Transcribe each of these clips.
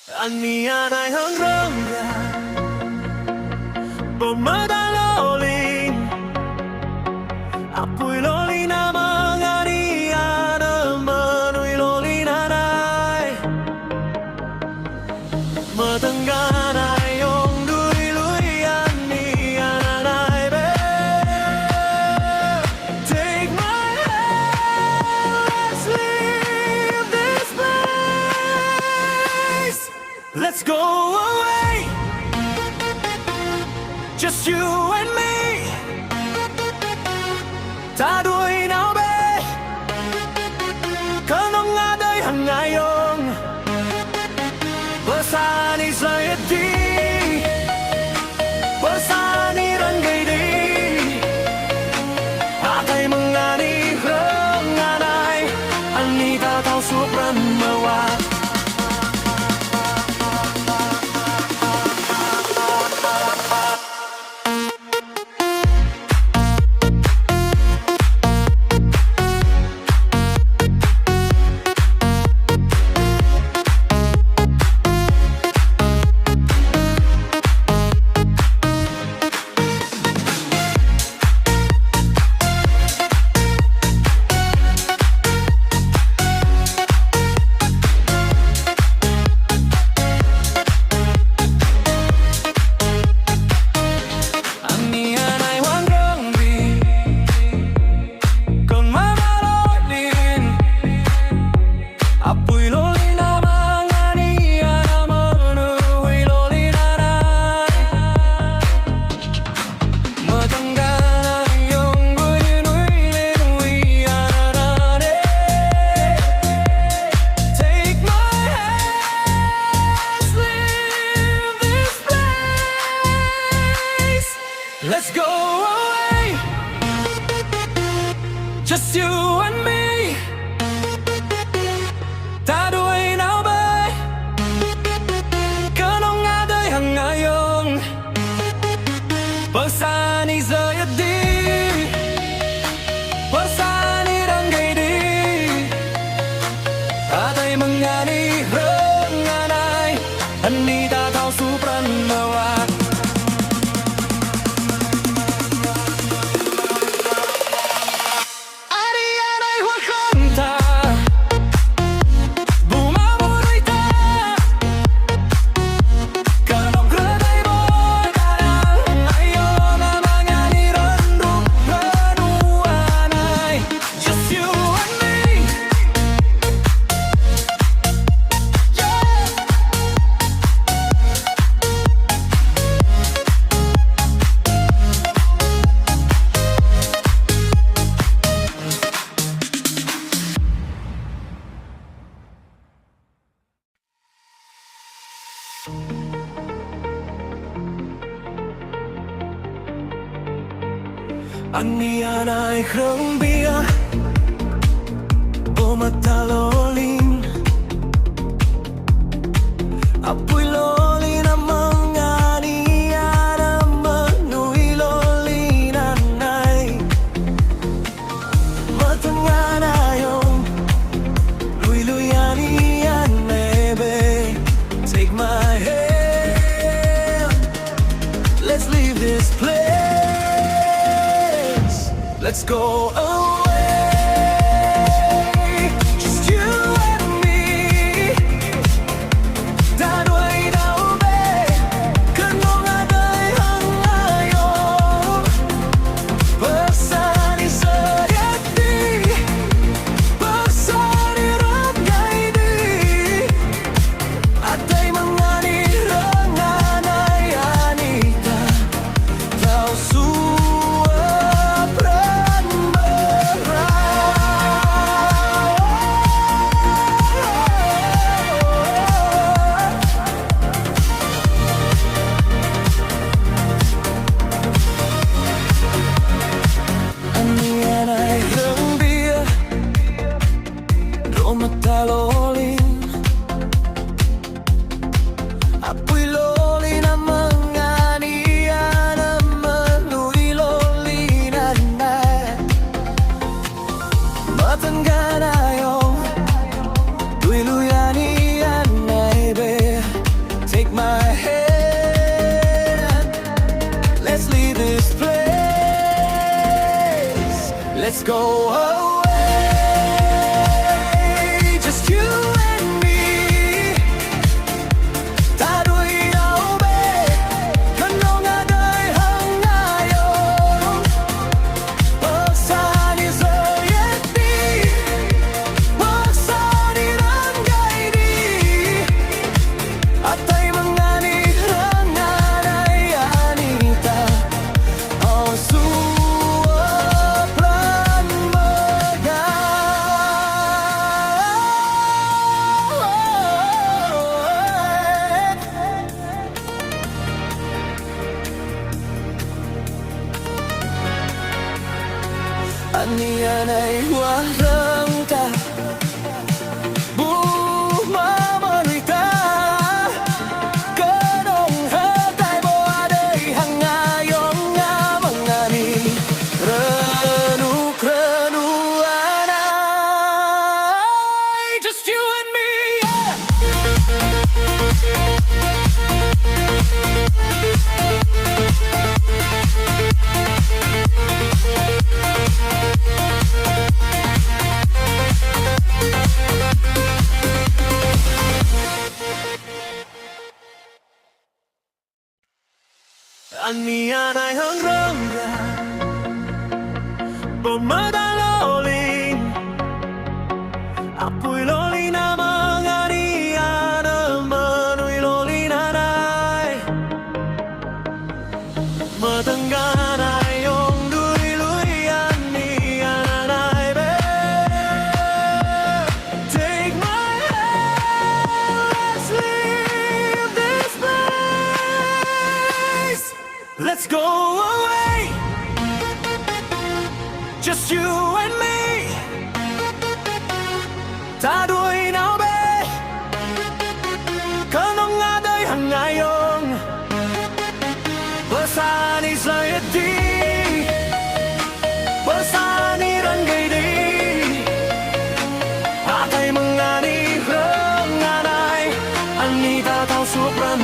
Anih anai hrơng mơta lolin Apui lolin amang Anih Adôh mơnuih lolin anai tơngăn ayong đuăi Anih anai take my hand, let's leave this place. Let's go away, just you and me. Ta đuổi nào bé, kơnång adơi hăng ayong. Bersani rơiết đi, bersani rơngai đi. Ataih mưng Anih hrơng anai, Anih ta thao suốt mơnuih. Apui lolin amang Anih Adôh mơnuih lolin anai tơngăn ayong mơnuih mơnuih anai. Take my hands, leave this place. Let's go away, just you and me. Ta đuổi nào bé, kơnång adơi hăng ayong. Bersani rơiết đi, bersani rơngai đi. Ataih mưng Anih hrơng anai, Anih ta thao suốt mơnuih. Anih anai hoa không tha. Anih anai hrơng bia, mơta lolin. Apui lolin amang Anih Adôh mơnuih lolin anai. Tơngăn ayong lui Anih anai be. Take my hand, let's leave this place. Let's go away, just you and me. Ta đuổi nào bé, kơnång adơi hăng ayong. Bersani rơiết đi, bersani rơngai đi. Ataih mưng Anih hrơng anai, Anih ta thao suốt mơnuih. go away. Just you and me. Ta đuổi nhau về kơnång adơi hăng ayong. Bước xa đi rơiết đi. Bước xa đi rơngai đi. Ataih mưng Anih hrơng anai Anih ta. Anih anai hrơng ta. Buma mơnuih ta. Kơnång hơ tai bo adơi hăng ayong amăng Anih rơnuh anai. Just you and me, yeah. Anih anai hrơng ra. Bồn mơta lolin. Apui lolin amang Anih adơi mơnuih lolin anai. Tơngăn ayong đuăi Anih anai be. Take my hand, let's leave this place. Let's go away. Just you and me. Ta đuổi nhau về kơnång adơi hăng ayong. Bước xa đi rơiết đi. Bước xa đi rơngai đi. Ataih mưng Anih hrơng anai Anih ta thao suốt mơnuih.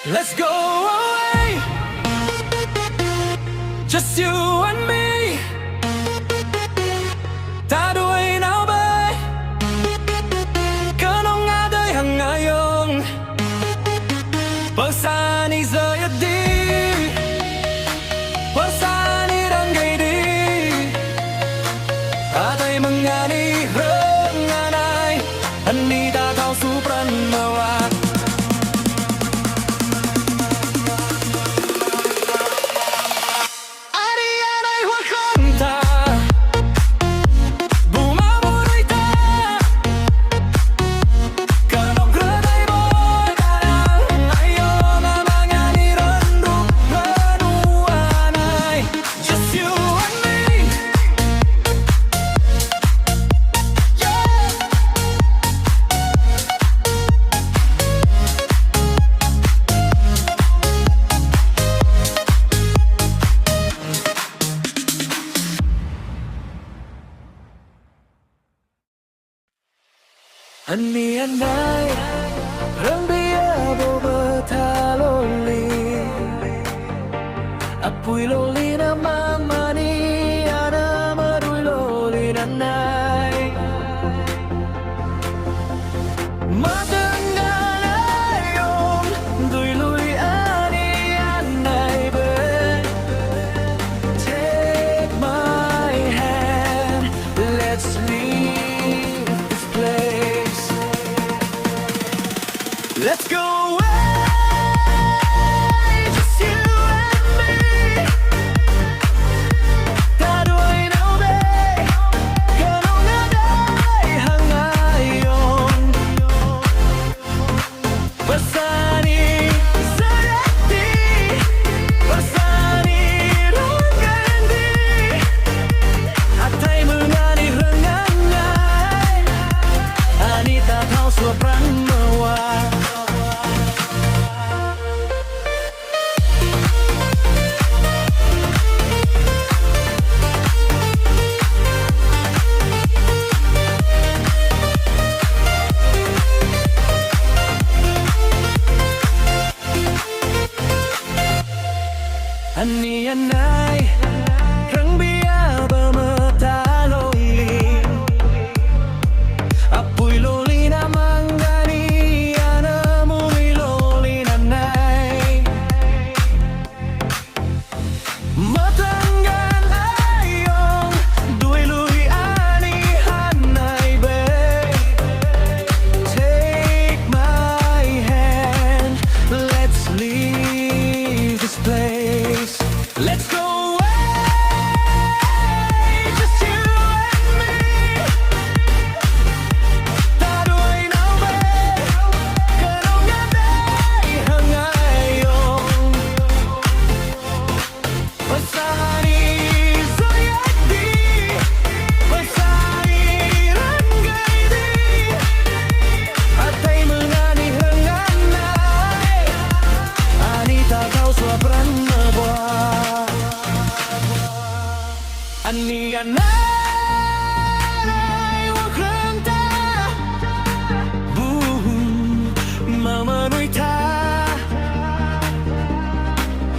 Let's go away. Just you and me. Ta đuổi nhau về kơnång adơi hăng ayong. Bước xa đi rơiết đi. Bước xa đi rơngai đi. Ataih mưng Anih hrơng anai Anih ta thao suốt mơnuih. Anih anai hrơng bia bo mơta lolin. Apui lolin amang Anih adơi mơnuih lolin anai. Tơngăn ayong đuăi lui Anih anai hrơng ta mà mơnuih ta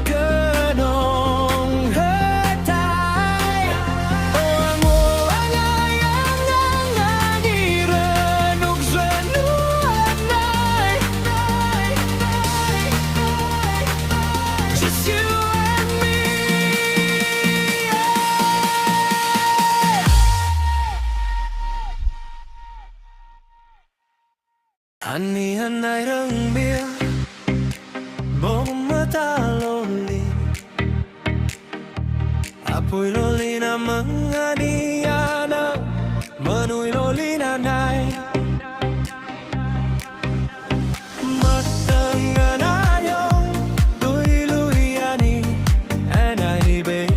kơnång hết thai ngô anai đi rơn ục anai just you and me. Anih anai hrơng bia bông mơta loli Apui loli na mưng Anih anai mơnuih loli na anai tơngăn ayong đuăi Anih anai babe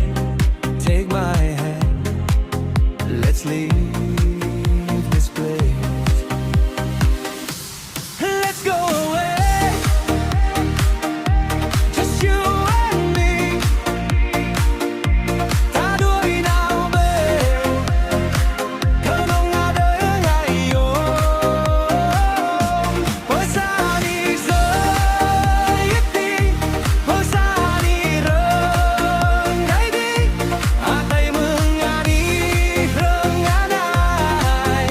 take my hand let's leave this place. Let's go away, just you and me. Ta đuăi nào về, kơnång adơi ayong. Ôi xa đi rơiết đi, ôi xa đi rơngai đi. Ataih mưng Anih hrơng anai,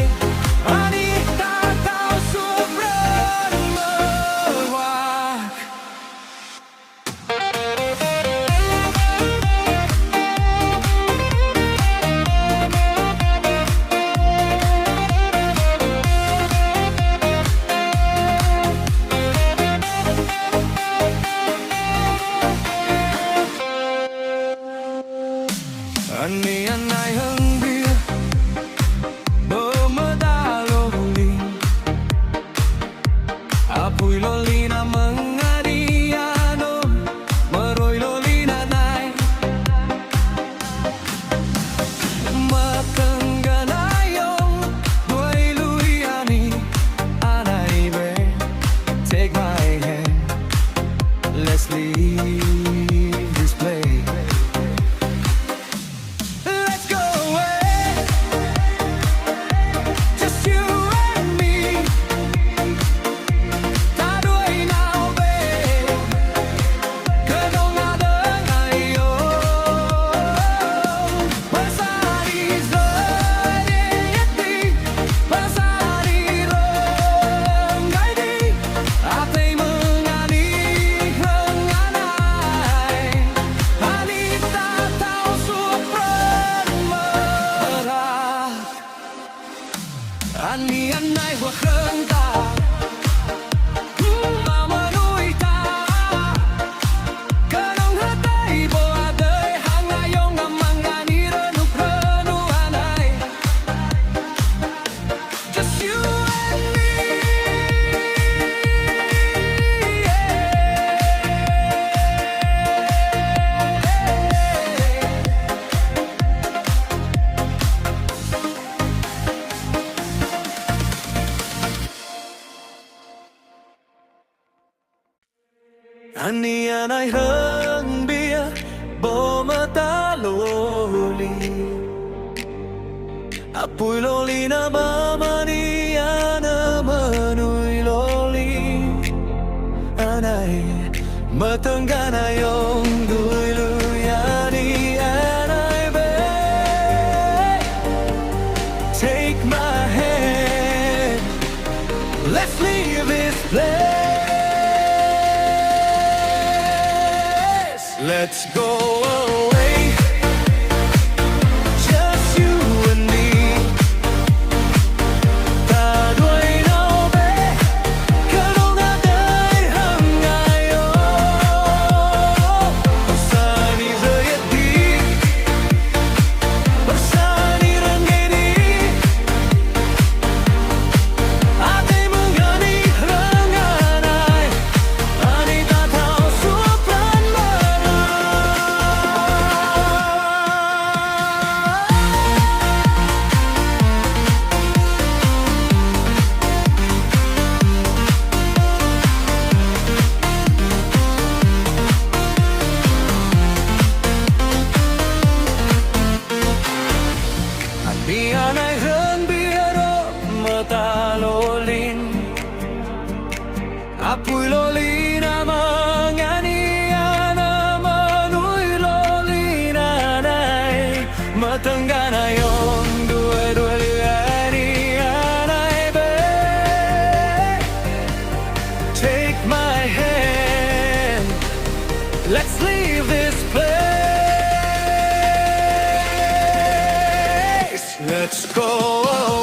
Anih ta cao suốt rơn mơnuih. Anih anai hrơng bia mơta loli Apui loli na mưng Anih anai mơnuih loli na anai tơngăn ayong đuăi Anih anai babe take my hand let's leave this place. Let's go away, just you and me. Ta đuăi nào về, kơnång adơi ayong. Ôi xa đi rơiết đi, ôi xa đi rơngai đi. Ataih mưng Anih hrơng anai, Anih ta thao suốt rơn mơta. Anih anai hrơng ta mà mơnuih ta kơnång hết thai bo adơi hăng ayong amăng Anih rơnuh anai just you and me. Anih anai hrơng bia bo mơta loli Apui loli na bam Anih anai mơnuih loli anai tơngăn ayong đuăi Anih anai babe take my hand let's leave this place. Let's go away, just you and me. Ta đuăi nào về, kơnång adơi hăng ayong. Ôi xa đi rơiết đi, ôi xa đi rơngai đi. Ataih mưng Anih hrơng anai, Anih ta thao suốt rơn mơnuih. anai hrơng Adôh mơta liên Apui liên amăng Anih mơnuih liên anai tơngăn ayong đuăi Anih anai take my hand, let's leave this place. Let's go.